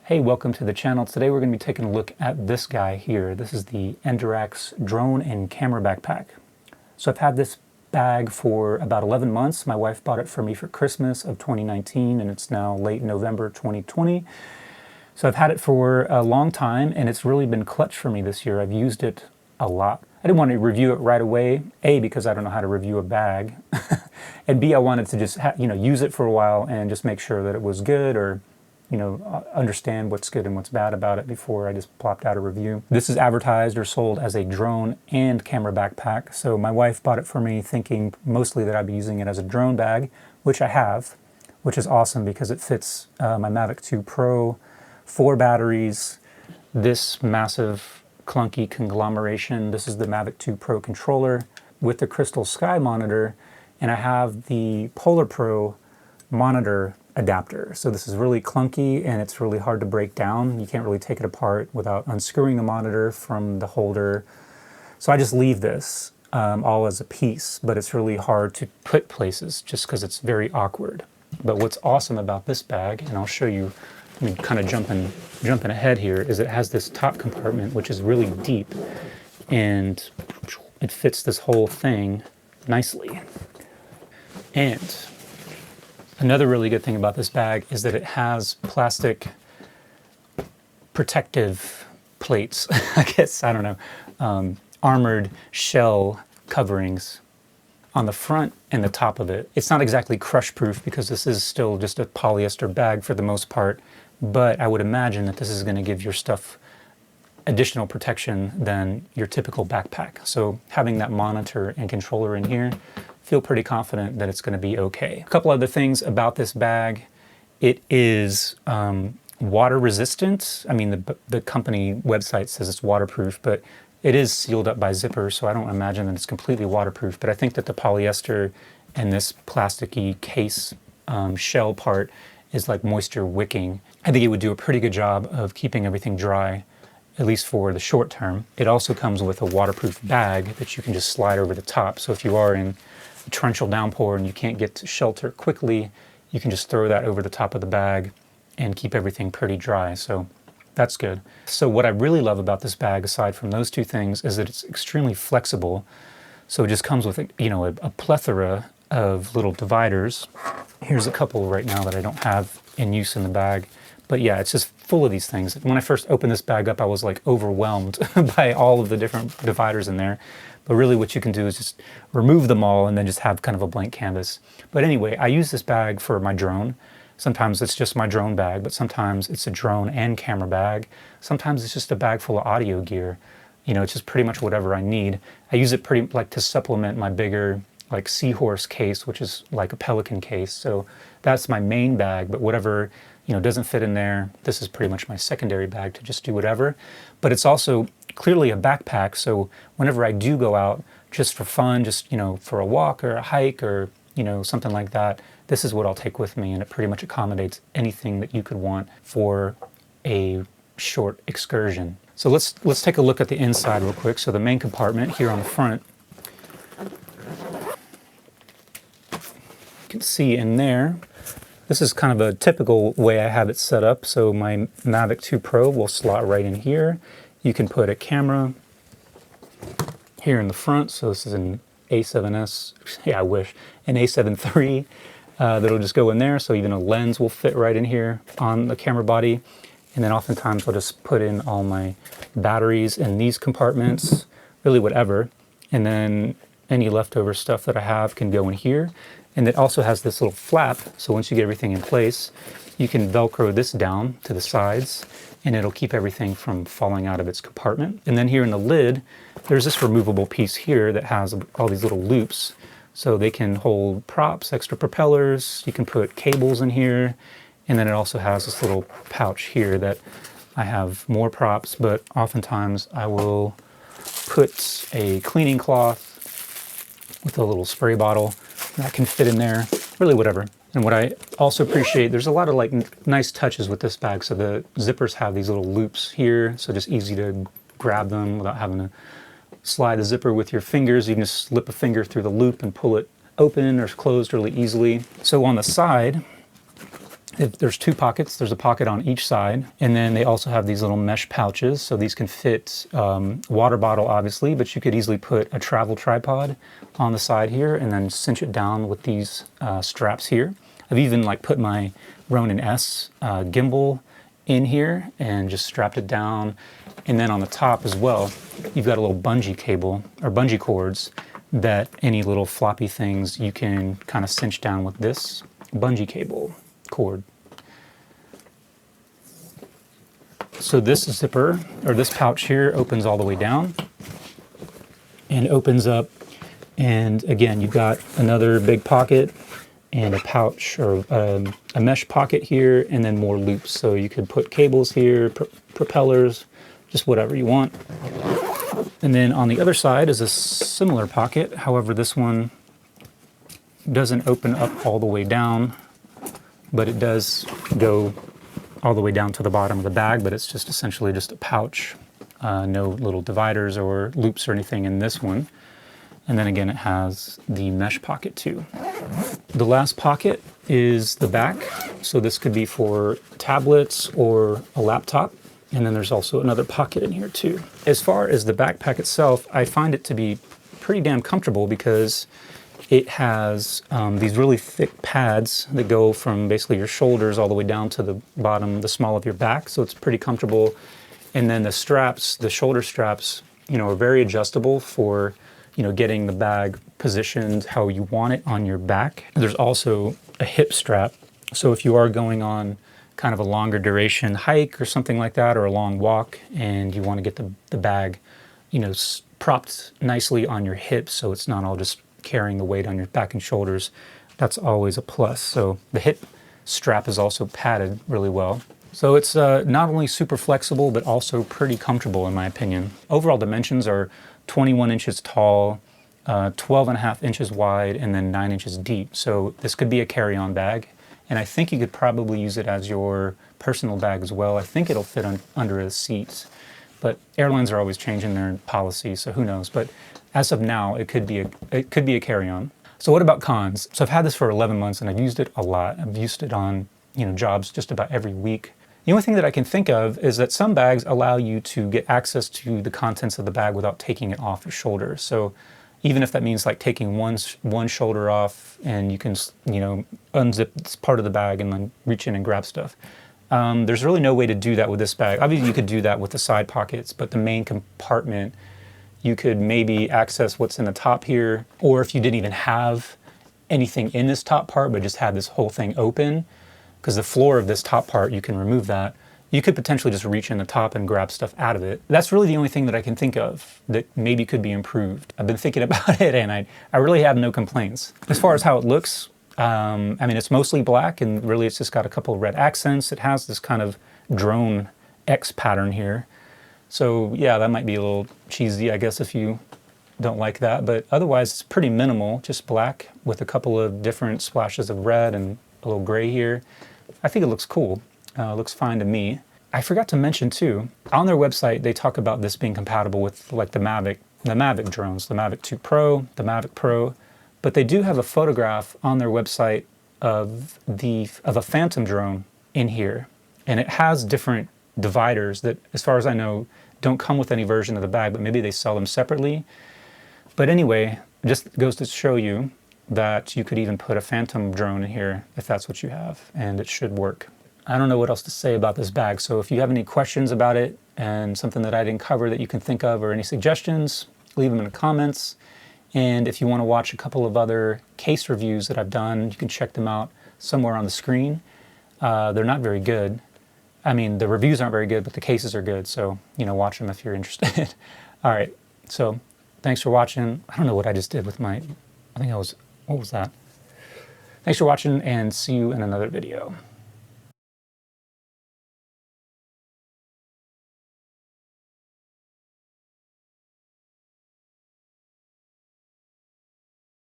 Hey, welcome to the channel. Today we're going to be taking a look at this guy here. This is the Endurax drone and camera backpack. So I've had this bag for about 11 months. My wife bought it for me for Christmas of 2019 and it's now late November 2020. So I've had it for a long time and it's really been clutch for me this year. I've used it a lot. I didn't want to review it right away, A, because I don't know how to review a bag, and B, I wanted to just use it for a while and just make sure that it was good, or understand what's good and what's bad about it before I just plopped out a review. This is advertised or sold as a drone and camera backpack. So my wife bought it for me thinking mostly that I'd be using it as a drone bag, which I have, which is awesome because it fits my Mavic 2 Pro, 4 batteries, this massive clunky conglomeration. This is the Mavic 2 Pro controller with the Crystal Sky monitor, and I have the Polar Pro monitor adapter. So this is really clunky and it's really hard to break down. You can't really take it apart without unscrewing the monitor from the holder. So I just leave this all as a piece, but it's really hard to put places just because it's very awkward. But what's awesome about this bag, and I'll show you, I mean, kind of jumping ahead here, is it has this top compartment which is really deep and it fits this whole thing nicely. And another really good thing about this bag is that it has plastic protective plates, I guess, I don't know, armored shell coverings on the front and the top of it. It's not exactly crush proof because this is still just a polyester bag for the most part, but I would imagine that this is going to give your stuff additional protection than your typical backpack. So having that monitor and controller in here, feel pretty confident that it's going to be okay. A couple other things about this bag. It is water resistant. I mean, the company website says it's waterproof, but it is sealed up by zipper, so I don't imagine that it's completely waterproof. But I think that the polyester and this plasticky case shell part is like moisture wicking. I think it would do a pretty good job of keeping everything dry, at least for the short term. It also comes with a waterproof bag that you can just slide over the top. So if you are in a torrential downpour and you can't get to shelter quickly, you can just throw that over the top of the bag and keep everything pretty dry. So that's good. So what I really love about this bag, aside from those two things, is that it's extremely flexible. So it just comes with a plethora of little dividers. Here's a couple right now that I don't have in use in the bag. But yeah, it's just full of these things. When I first opened this bag up, I was like overwhelmed by all of the different dividers in there. But really what you can do is just remove them all and then just have kind of a blank canvas. But anyway, I use this bag for my drone. Sometimes it's just my drone bag, but sometimes it's a drone and camera bag. Sometimes it's just a bag full of audio gear. It's just pretty much whatever I need. I use it pretty like to supplement my bigger like seahorse case, which is like a pelican case. So that's my main bag, but whatever doesn't fit in there, this is pretty much my secondary bag to just do whatever. But it's also clearly a backpack, so whenever I do go out just for fun, just for a walk or a hike or something like that, this is what I'll take with me, and it pretty much accommodates anything that you could want for a short excursion. So let's take a look at the inside real quick. So the main compartment here on the front, you can see in there, this is kind of a typical way I have it set up. So my Mavic 2 Pro will slot right in here. You can put a camera here in the front. So this is an A7S, yeah, I wish, an A7 III that'll just go in there. So even a lens will fit right in here on the camera body. And then oftentimes I'll just put in all my batteries in these compartments, really whatever. And then any leftover stuff that I have can go in here. And it also has this little flap, so once you get everything in place, you can Velcro this down to the sides, and it'll keep everything from falling out of its compartment. And then here in the lid, there's this removable piece here that has all these little loops, so they can hold props, extra propellers, you can put cables in here, and then it also has this little pouch here that I have more props, but oftentimes I will put a cleaning cloth with a little spray bottle that can fit in there, really whatever. And what I also appreciate, there's a lot of like nice touches with this bag. So the zippers have these little loops here, so just easy to grab them without having to slide the zipper with your fingers. You can just slip a finger through the loop and pull it open or closed really easily. So on the side, There's two pockets. There's a pocket on each side, and then they also have these little mesh pouches, so these can fit water bottle, obviously, but you could easily put a travel tripod on the side here and then cinch it down with these straps here. I've even like put my Ronin S gimbal in here and just strapped it down. And then on the top as well, you've got a little bungee cable or bungee cords that any little floppy things you can kind of cinch down with this bungee cable cord. So this zipper, or this pouch here, opens all the way down and opens up. And again, you've got another big pocket and a pouch or a mesh pocket here, and then more loops. So you could put cables here, propellers, just whatever you want. And then on the other side is a similar pocket. However, this one doesn't open up all the way down, but it does go all the way down to the bottom of the bag, but it's just essentially just a pouch. No little dividers or loops or anything in this one. And then again, it has the mesh pocket too. The last pocket is the back. So this could be for tablets or a laptop. And then there's also another pocket in here too. As far as the backpack itself, I find it to be pretty damn comfortable because it has these really thick pads that go from basically your shoulders all the way down to the bottom, the small of your back. So it's pretty comfortable. And then the straps, the shoulder straps, are very adjustable for, getting the bag positioned how you want it on your back. There's also a hip strap. So if you are going on kind of a longer duration hike or something like that, or a long walk, and you want to get the bag, propped nicely on your hips so it's not all just carrying the weight on your back and shoulders, that's always a plus. So the hip strap is also padded really well. So it's not only super flexible, but also pretty comfortable in my opinion. Overall dimensions are 21 inches tall, 12.5 inches wide, and then 9 inches deep. So this could be a carry-on bag. And I think you could probably use it as your personal bag as well. I think it'll fit under the seats. But airlines are always changing their policy, so who knows. But as of now, it could be a carry-on. So what about cons? So I've had this for 11 months and I've used it a lot. I've used it on jobs just about every week. The only thing that I can think of is that some bags allow you to get access to the contents of the bag without taking it off your shoulder. So even if that means like taking one shoulder off and you can unzip this part of the bag and then reach in and grab stuff. There's really no way to do that with this bag. Obviously you could do that with the side pockets, but the main compartment, you could maybe access what's in the top here, or if you didn't even have anything in this top part, but just had this whole thing open, because the floor of this top part, you can remove that. You could potentially just reach in the top and grab stuff out of it. That's really the only thing that I can think of that maybe could be improved. I've been thinking about it and I really have no complaints. As far as how it looks, it's mostly black and really it's just got a couple of red accents. It has this kind of drone X pattern here. So yeah, that might be a little cheesy, I guess, if you don't like that. But otherwise, it's pretty minimal, just black with a couple of different splashes of red and a little gray here. I think it looks cool. Looks fine to me. I forgot to mention too, on their website, they talk about this being compatible with like the Mavic drones, the Mavic 2 Pro, the Mavic Pro, but they do have a photograph on their website of a Phantom drone in here. And it has different dividers that, as far as I know, don't come with any version of the bag, but maybe they sell them separately. But anyway, it just goes to show you that you could even put a Phantom drone in here if that's what you have, and it should work. I don't know what else to say about this bag, so if you have any questions about it and something that I didn't cover that you can think of or any suggestions, leave them in the comments. And if you want to watch a couple of other case reviews that I've done, you can check them out somewhere on the screen. They're not very good. I mean, the reviews aren't very good, but the cases are good, so watch them if you're interested. All right, so thanks for watching. I don't know what I just did with what was that? Thanks for watching and see you in another video.